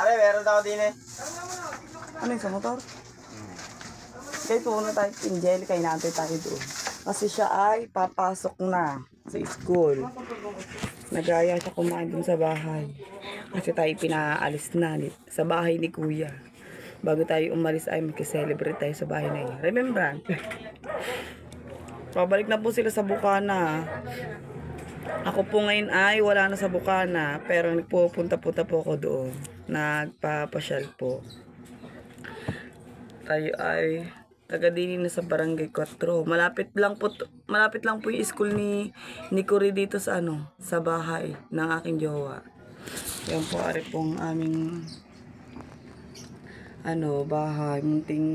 Are, meron daw din eh. Ano yung sa motor? Kaya pumunta tayo kay Angelica, inaantay tayo doon. Kasi siya ay papasok na sa school. Nagaya siya kumain dun sa bahay. Kasi tayo pinaalis na sa bahay ni Kuya. Bago tayo umalis ay magkiselebrate tayo sa bahay na yun. Remember? Pabalik na po sila sa Bukana. Ako po ngayon ay wala na sa Bukana. Pero nagpupunta-punta po ako doon. Nagpapasyal po. Tayo ay taga-dini na sa Barangay 4. Malapit lang po yung school ni Cory dito sa sa bahay ng aking jowa. Yan po ari pong aming bahay, munting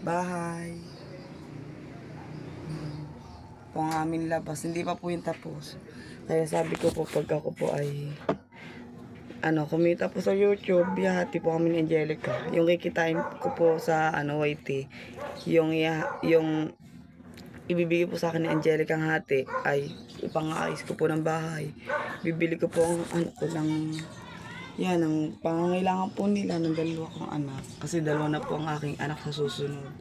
bahay. Po ang aming labas, hindi pa po yung tapos. Kaya sabi ko po pag ako po ay kumita po sa YouTube, hati po kami ni Angelica. Yung kikitain ko po sa YT, yung ibibigay po sa akin ni Angelica ang hati ay ipang-aayos ko po ng bahay. Bibili ko po ang ng pangangailangan po nila ng dalawa kong anak. Kasi dalawa na po ang aking anak sa susunod.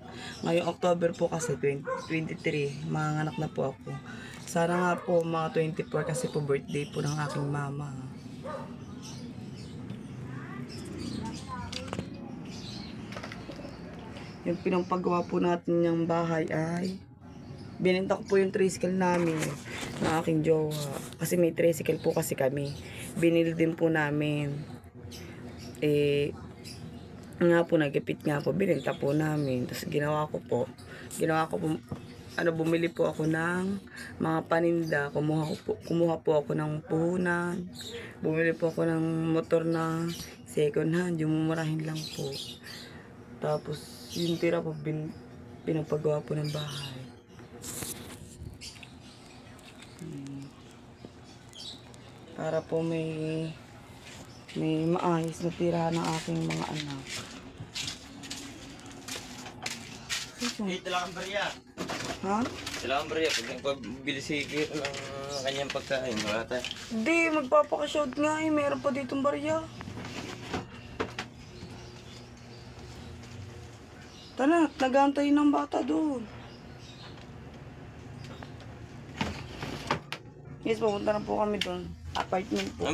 Ngayong October po kasi 23, manganganak na po ako. Sana nga po mga 24 kasi po birthday po ng aking mama. Yung pinapagawa po natin yung bahay ay binenta ko po yung tricycle namin ng aking jowa. Kasi may tricycle po kasi kami. Binili din po namin. Nga po, nagipit nga po. Binenta po namin. Tapos ginawa ko po, bumili po ako ng mga paninda. Kumuha po ako ng puhunan. Bumili po ako ng motor na second hand. Yung mumurahin lang po. Tapos, yung tira po, pinapagawa po ng bahay. Para po may May maayos na tirahan ng aking mga anak. Dito lang ang barya. Ha? Sila ang barya. Pag bili si Kiro ng kanyang pagkain, wala tayo. Hindi, magpapaka-shout nga eh. Meron pa ditong barya. Tara, nag-aantay ng bata doon. Yes, pupunta na po kami doon. Apartment po.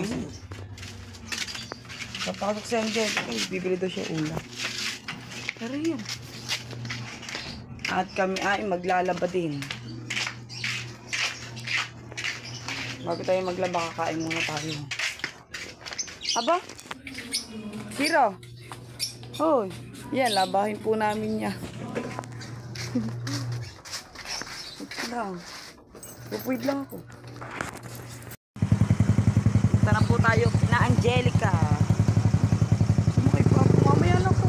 Papasok si Angel. Ay, bibili daw siya ulam. Pero yun. At kami ay maglalaba din. Bago tayo maglaba, kakain muna tayo. Aba? Kiro? Hoy. Yan, labahin po namin niya. Ito lang. Pupuid lang ako. Punta na po tayo na Angelica. Sumakay pa ako. Mamaya lang po.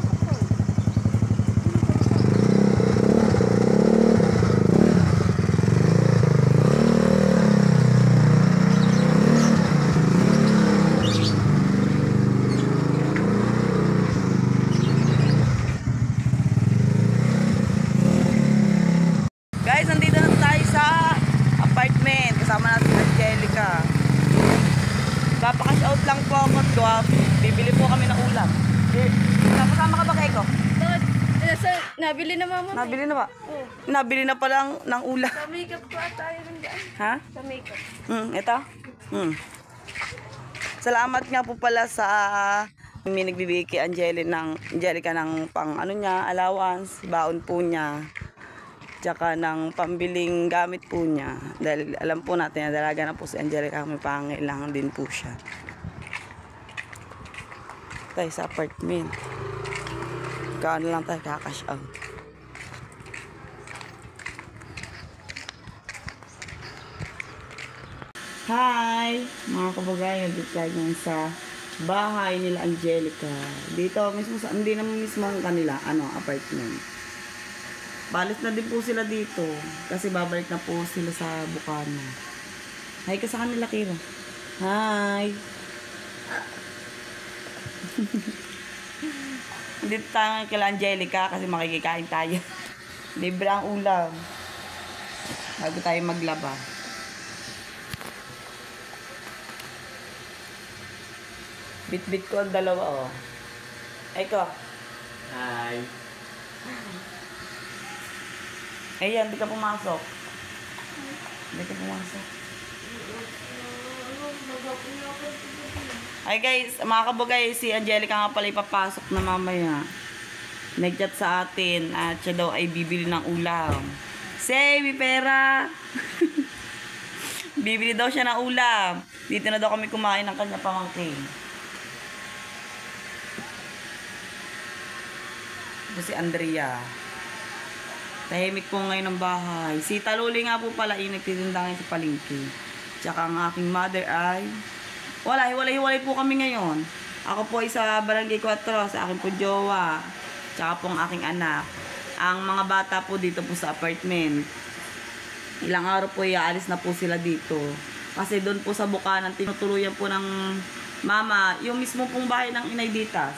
Guys, nandito na tayo sa apartment. Kasama natin si Angelica. Papaka-cash out lang po ako. Bibili po kami ng ulam. Kasama ka ba kay ko? Nabili na mama. Nabili na ba? Oo. Nabili na pala ng ulam. Sa makeup ko at tayo rin dyan. Ha? Sa makeup. Ito? Salamat nga po pala sa may nagbibigay kay Angelica ng pang ano niya, allowance, baon po niya. Tsaka ng pambiling gamit po niya. Dahil alam po natin na dalaga na po si Angelica, may pangailangan din po siya. Tayo sa apartment. Kaano lang tayo kakash out. Hi! Mga kabagayan, dito tayo ngayon sa bahay nila Angelica. Dito mismo sa, hindi naman mismo ang kanila, apartment. Balis na din po sila dito. Kasi babalik na po sila sa Bukana. Hi ka sa kanila, Kira. Hi! Dito tayo kila Angelica kasi makikikain tayo. Libre ang ulam. Bago tayo maglaba. Bit-bit ko ang dalawa, oh. Eko. Hi. Ayan, di ka pumasok. Di ka pumasok. Hi guys, mga kabugay, si Angelica nga pala ipapasok na mamaya. Nag-chat sa atin at siya daw ay bibili ng ulam. Say, may pera! Bibili daw siya ng ulam. Dito na daw kami kumain ng kanya pamangkin. Ito si Andrea. Tahimik po ngayon ng bahay. Si Taluli nga po pala yung nagtitinda ngayon sa palengke. Tsaka ang aking mother ay hiwalay po kami ngayon. Ako po ay sa Barangay 4, sa akin po jowa. Tsaka po ang aking anak. Ang mga bata po dito po sa apartment. Ilang araw po iaalis na po sila dito. Kasi doon po sa Bukana, tinutuluyan po ng mama, yung mismo pong bahay ng Inay Ditas,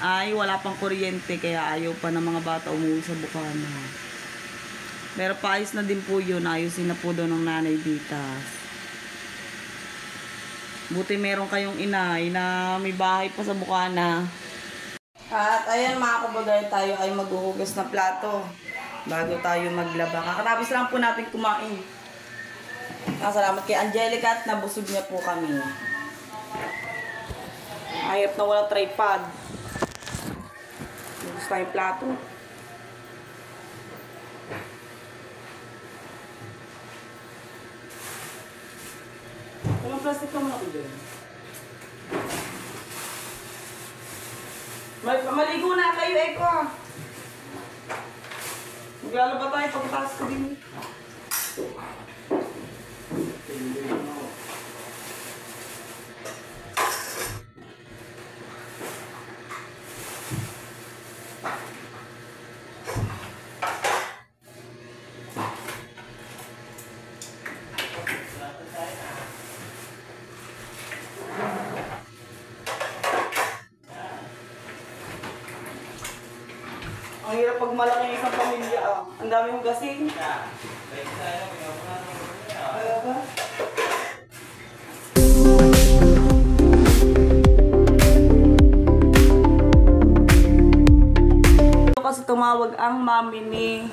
ay wala pang kuryente kaya ayaw pa ng mga bata umuwi sa Bukana. Pero paayos na din po yun. Ayusin na po doon ng Nanay Ditas. Buti meron kayong inay na may bahay pa sa Bukana. At ayan mga kabagay, tayo ay maghuhugas na plato bago tayo maglaba. Kakatapos lang po natin kumain. Salamat kay Angelica at nabusog niya po kami. Ayop na wala tripod. Gusto tayong plato. Walang plastic ka muna ko dyan. Maligo na kayo, Eko. Maglalaba tayo pagkatapos ko din. Ang hirap pag malaki ang isang pamilya ah. Ang dami mong gasing. Kaya ba? Kasi tumawag ang mami ni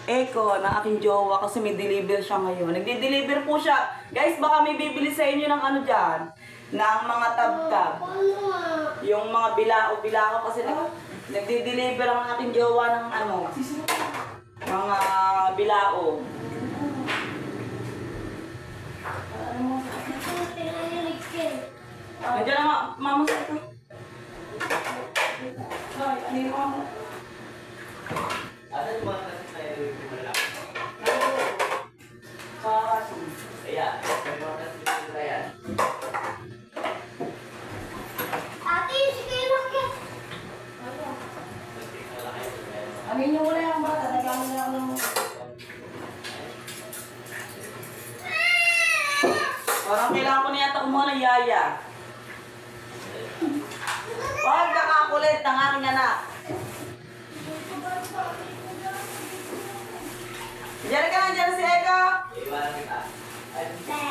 Eko na aking jowa kasi may deliver siya ngayon. Nagde-deliver po siya. Guys, baka may bibili sa inyo ng ano dyan. Ng mga tab-tab. Yung mga bilao-bilao kasi nagde-deliver ang aking jowa ng ano. Mga bilao. Nandiyan na mama sa ito. Ay, ano yung mama? Ano yung mga kasi tayo Ayan, may mga kasi tayo yan. Amin nyo muna yung bata, nagkano na ako. Parang kailangan ko niya ito kumuha ng yaya. Huwag kakakulit ng aking anak. Diyan ka lang dyan si Eko. Iwanan kita.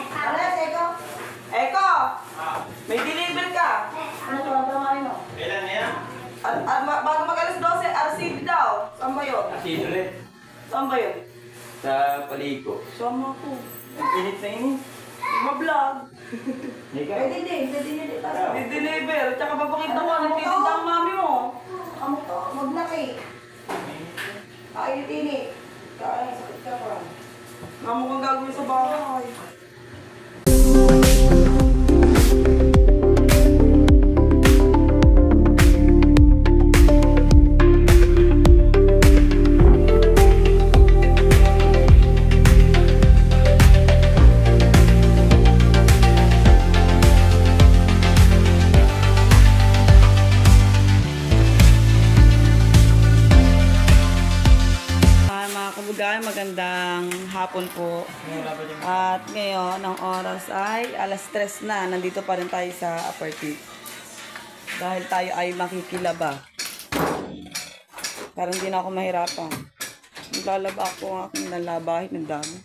Ano yan si Eko? Eko! May deliver ka. Ano ito? Ang tamahin mo? Kailan na yan? Bago mag-alas 12, RCB daw. Saan ba yun? Sino ulit? Saan ba yun? Sa Paliko. Sama ko. Init na init. Ma-vlog. Ikaw. Pwede din. Di-deliver. Tsaka papakita mo, nagtitinda ang mami mo. Amo to, maglaki. Kainit-init. Kain, sakit ka pa. Mamo kang gagawin sa bahay. Magandang hapon po. At ngayon, ang oras ay alas 3 na. Nandito pa rin tayo sa apartment. Dahil tayo ay makikilaba. Parang hindi na ako mahirapan. Naglalaba ako ang aking nalabahin ng dami.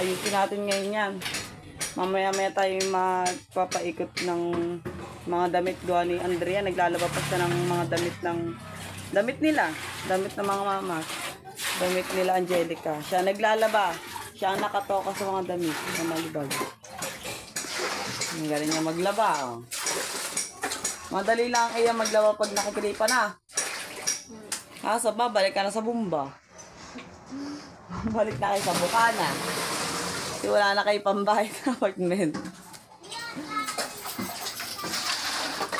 Ayusin natin ngayon yan. Mamaya-maya tayo magpapaikot ng mga damit gawa ni Andrea. Naglalaba pa siya ng mga damit nila. Damit ng mga mamas. Damit nila Angelica. Siya naglalaba. Siya ang nakatoka sa mga damit na malibag. Ang galing niya maglaba. Oh. Madali lang kaya maglaba pag nakikilipa na. Sa balik ka na sa bumba. Balik na kayo sa bukana. Kasi wala na kayo pambayad na apartment.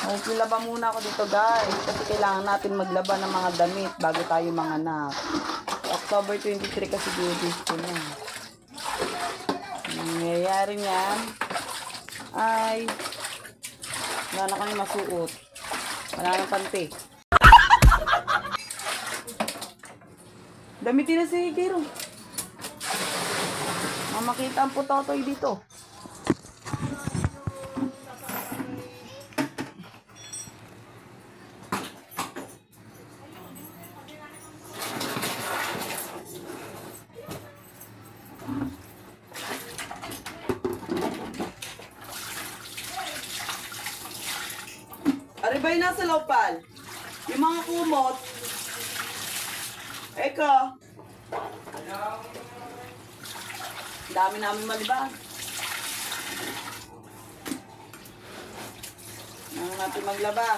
Maglaba muna ako dito guys. Kasi kailangan natin maglaba ng mga damit bago tayo manganak. October 23 kasi duties ko na. Ang nangyayari niyan ay wala na kami masuot. Wala na panty. Damitin na si Kiro. Mamakita ang putotoy dito. Aribay nasa lawpal. Yung mga kumot. Eko. Dami namin malibag. Nang natin maglaba.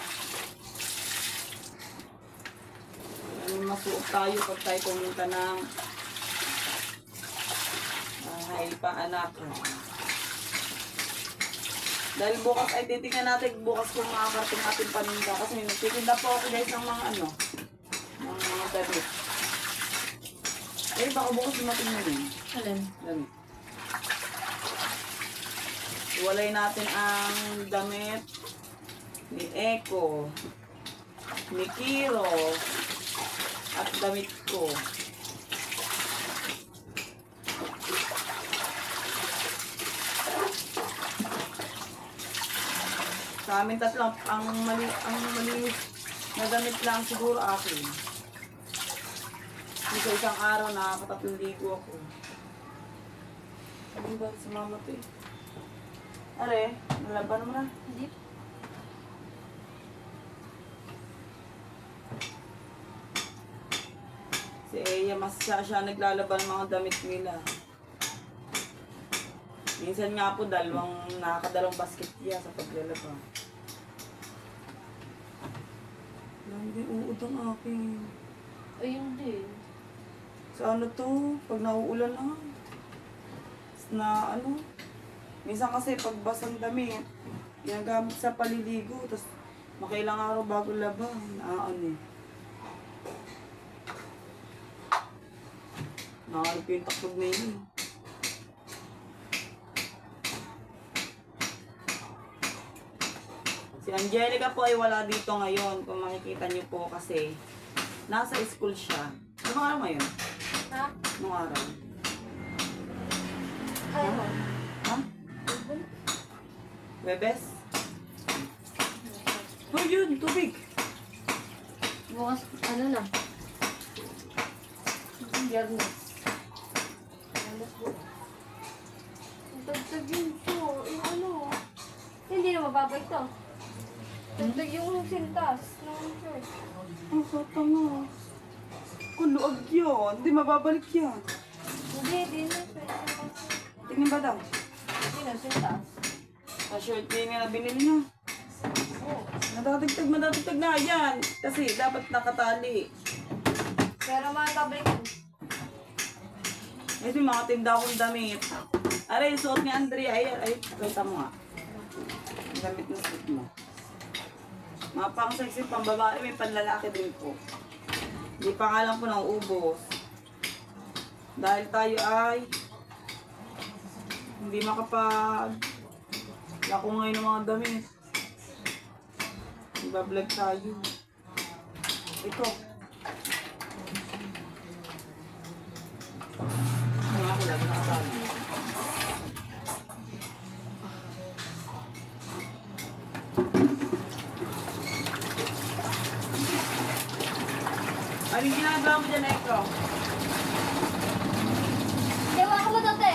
Masuot tayo pag tayo pumunta ng bahay pa anak. Dahil bukas ay titignan natin bukas kung makakarating natin paninda. Kasi nagtitinda po ako guys ng mga ano. Ng mga damit. Eh baka bukas dumating mo din. Alin? Damit. Iwalay natin ang damit ni Eko, ni Kiro, at damit ko. Sa amin tatlo, ang malinis Nagamit lang siguro akin. Sa isang araw nakakatatlong ligo ako. Ano ba sa mama to eh? Are, nalaban mo na. Hindi. Si Eya, mas siya naglalaban ng mga damit nila. Minsan nga po, nakakadalawang basket niya sa paglalaba. Hindi, uod ang akin. Ayun din. Sa ano to, pag nauulan na ano, minsan kasi pag basang damit, ginagamit sa paliligo, tapos makailang araw bago laba, ano eh. Nakalip yung taklog na yun. Si Angelica po ay wala dito ngayon. Kung makikita niyo po kasi nasa school siya. Anong araw ngayon? Ha? Anong araw? Ano? Ha? Webes? Oh yun, tubig. Bukas, ano na? Biyernes. Dagdag yun to. Yung ano? Hindi na mababay to. Dagdag yung sintas ng shirt. Ang katanga. Kuluag yun. Hindi mababalik yan. Hindi na. Tingin ba daw? Hindi na, sintas. Sa shirt din nga na binili niya. Oo. Madadagdag na yan. Kasi dapat nakatali. Pero mababalik ko. Kasi mga tinda akong damit. Aray, suot ni Andrea. Ay, kita mo nga. Ang damit na suot mo. Mga pang sexy, pang babae, may panlalaki din po. Hindi pa nga lang po nauubos. Dahil tayo ay hindi lako ngayon ng mga damit. Iba-vlog tayo. Ito. Mga ako lang nakasali. Anong ginagawa mo dyan, Ekro? Yawa ko mo dati.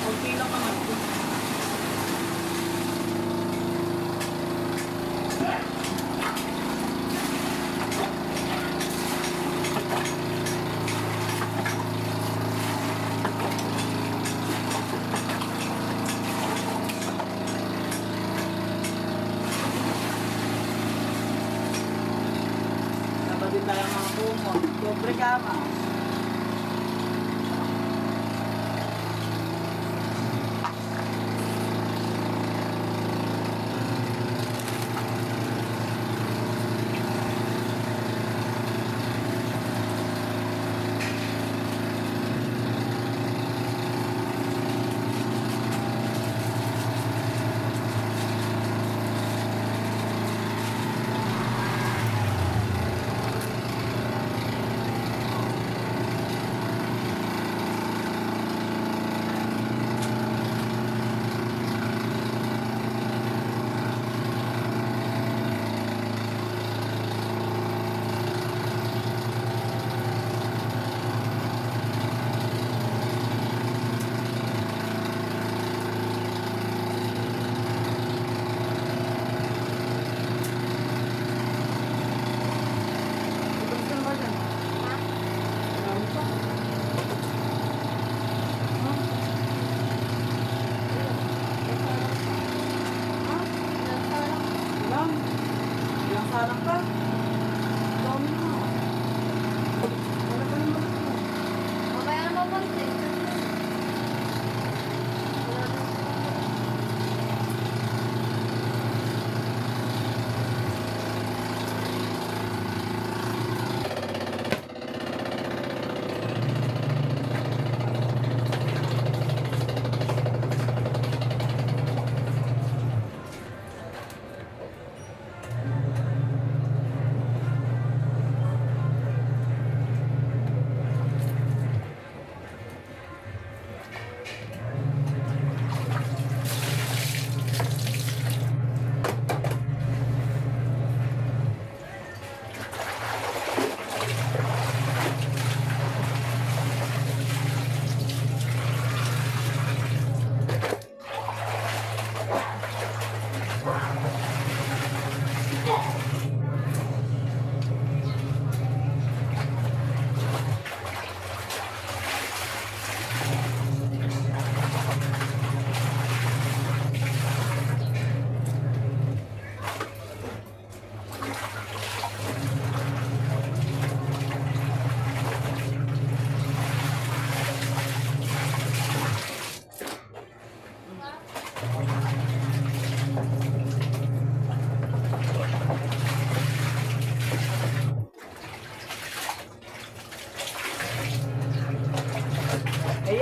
Kunti lang naman. Dapat din tayo mga kumot. Dobre kama.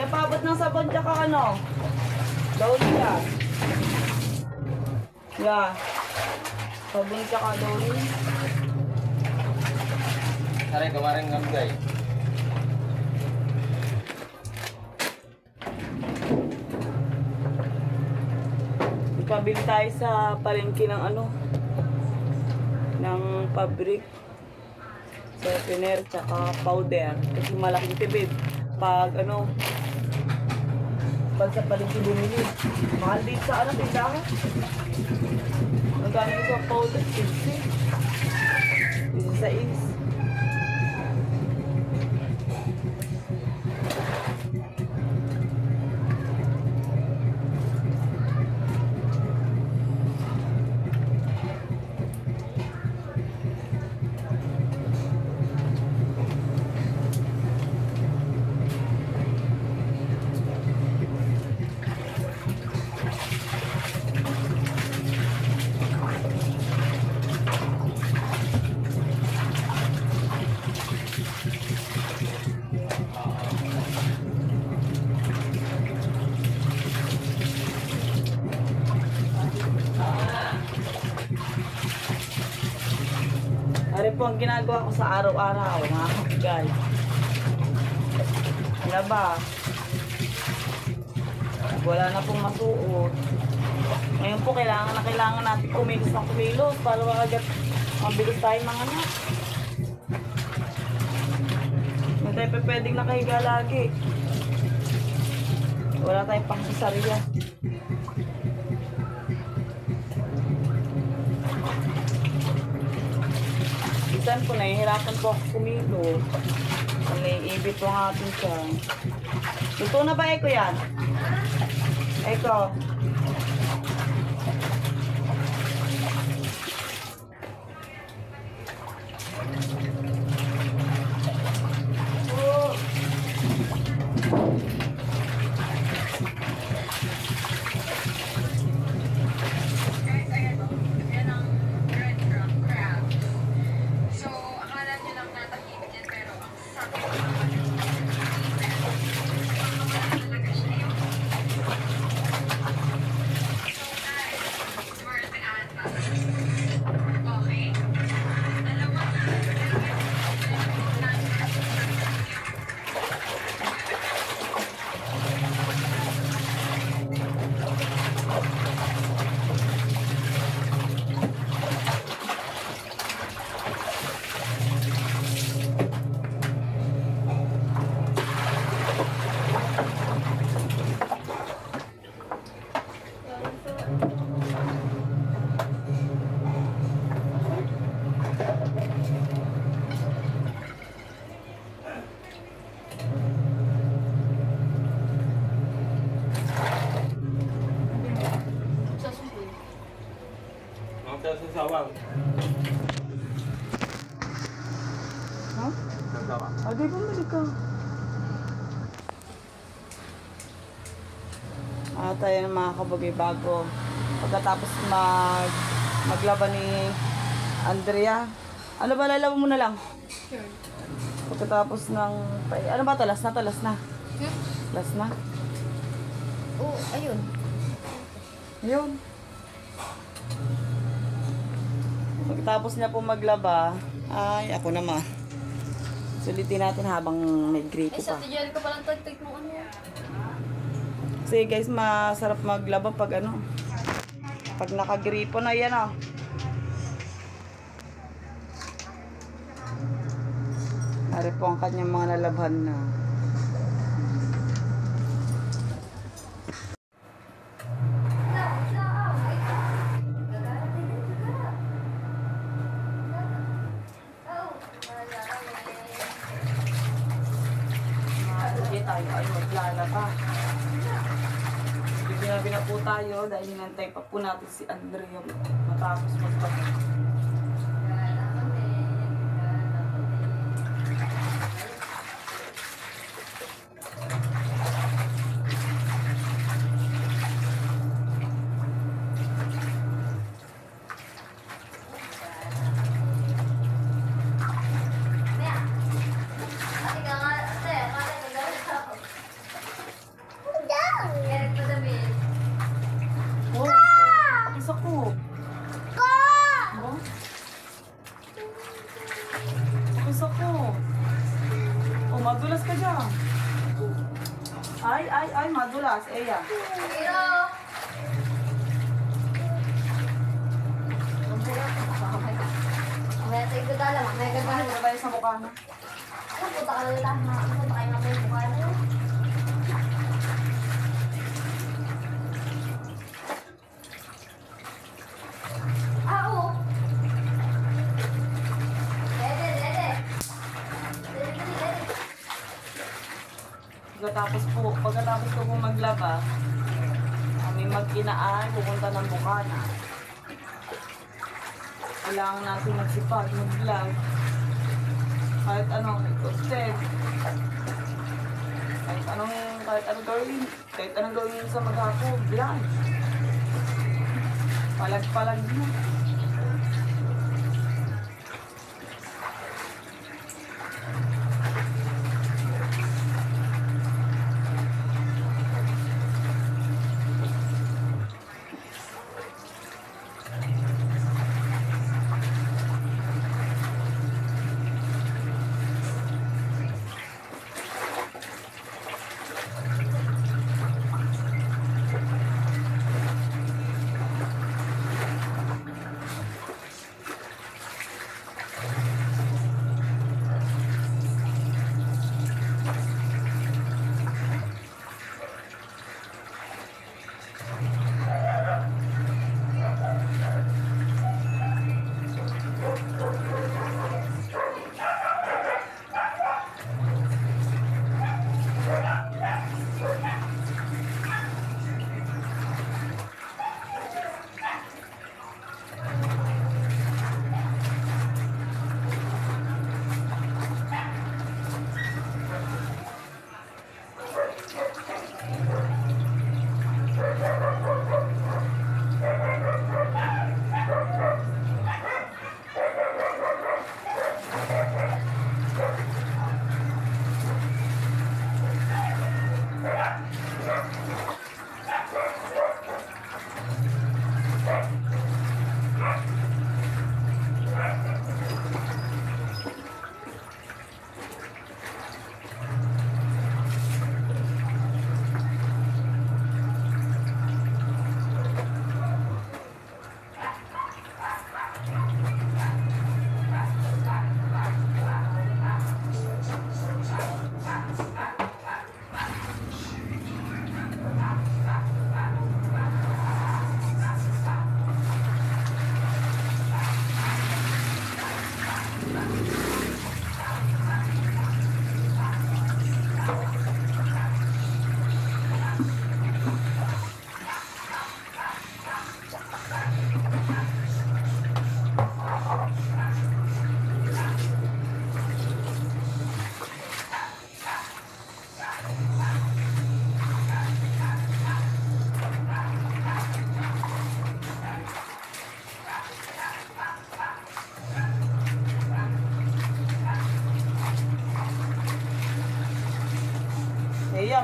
paabot ng sabon tsaka ano? Downy yan. Yeah. Sabon tsaka downy. Aray, kamaring gamgay. Ipabili tayo sa palengke ng ano? Ng fabric. Softener tsaka powder. Kasi malaking tibid. Pag ano, pag sa palengke bumili. Mahal din sa ano, tindahan. Magkano sa powder? 15. 16. Ari po ang ginagawa ko sa araw-araw, mga guys. Wala ba? Wala na pong masuot. Ngayon po, kailangan natin kumilos ng kumilos para agad mabilis tayo mga anak. Hindi tayo pwedeng nakahiga lagi. Wala tayong pang-sasarya. Minsan po, nahihirapan po ako kumilos. Naiibit po ang ating siya. Luto na ba, Eko, yan? Eko. Sa sawang. Ha? Sa sawang. Adi, bumili ka. Tayo ng mga kabagay bago. Pagkatapos maglaban ni Andrea. Ano ba, lalaban mo na lang? Sure. Pagkatapos ng... Ano ba ito? Last na to? Last na? Last na? Oh, ayun. Yun. Pagkatapos niya po maglaba, ay ako naman. Sulitin natin habang may gripo Ay, sa pa. tijal ka palang tagtag mo ano. Kasi guys, masarap maglaba pag ano. Pag nakagripo na yan ah. Ari po ang kanyang mga nalabhan na. Hindi tayo ay maglalaba. Bigyan na po tayo dahil hinantay pa po natin si Andrea matapos maglaba. Wasak ko. Oh, madulas ka dyan. Ay, madulas. Eya. Pero... Mamaya tayo gudala, mamaya gudala. Ano tayo sa mukha na? Punta ka na lang, punta kayo na po yung mukha na. Oo. Dede. Pagkatapos ko pong maglaba, kami mag-inaan, pupunta ng Bukana. Kailangan natin magsipag, mag-vlog. Kahit anong content. Kahit anong gawin sa maghapon, vlog. Palag-palag na.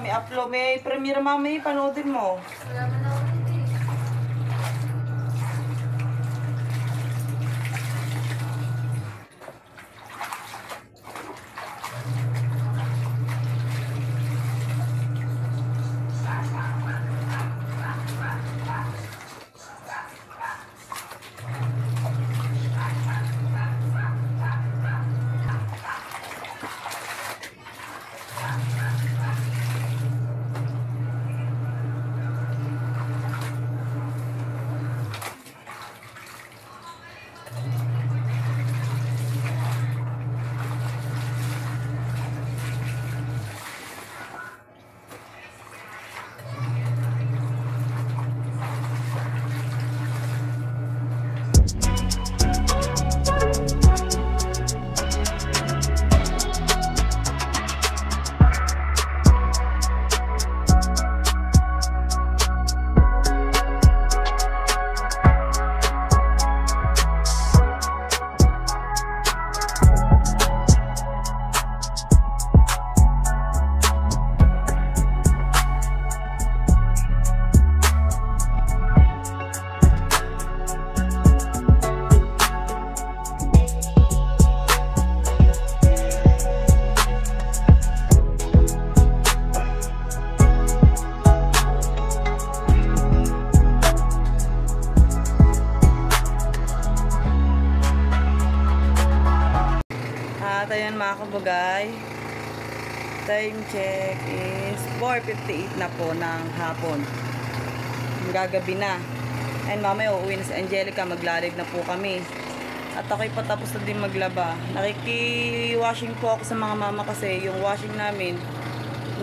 May upload, may premiere mami, panoodin mo. Wala man ako dito eh. kabagay. Time check is 4:58 na po ng hapon. Gagabi na. And mamaya uuwi na si Angelica, maglalig na po kami. At ako'y patapos na din maglaba. Nakiki-washing po ako sa mga mama kasi yung washing namin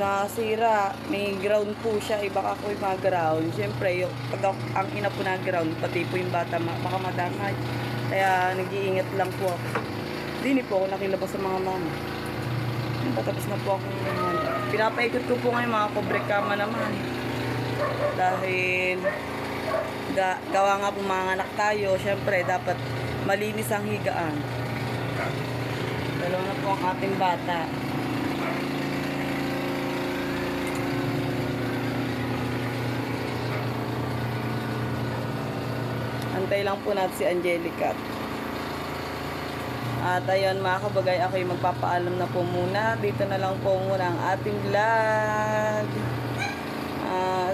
nasira. May ground po siya. Baka ako'y mag-ground. Siyempre, pag ang ina po na-ground, pati po yung bata, baka madamay. Kaya nag-iingat lang po ako. Hindi po ako nakilabas sa mga mama. Patapos na po ako. Pinapaikot ko po ngayon mga kobre kama naman. Dahil gawa nga po mga anak tayo, syempre dapat malinis ang higaan. Dalawa na po ang ating bata. Antay lang po natin si Angelica. At ayun mga kabagay, ako'y magpapaalam na po muna. Dito na lang po muna ang ating vlog.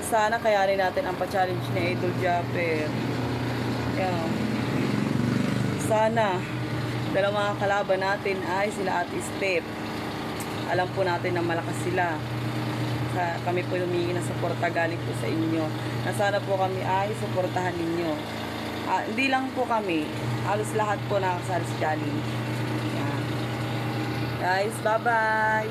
Sana kayanin natin ang pa-challenge ni Idol Japper. Yan. Sana dalawa mga kalaban natin ay sila Ate Step. Alam po natin na malakas sila. Kami po humingi ng suporta galing po sa inyo. Na sana po kami ay suportahan ninyo. Hindi lang po kami. Halos lahat po nakakasali sa challenge. Yan. Guys, bye-bye!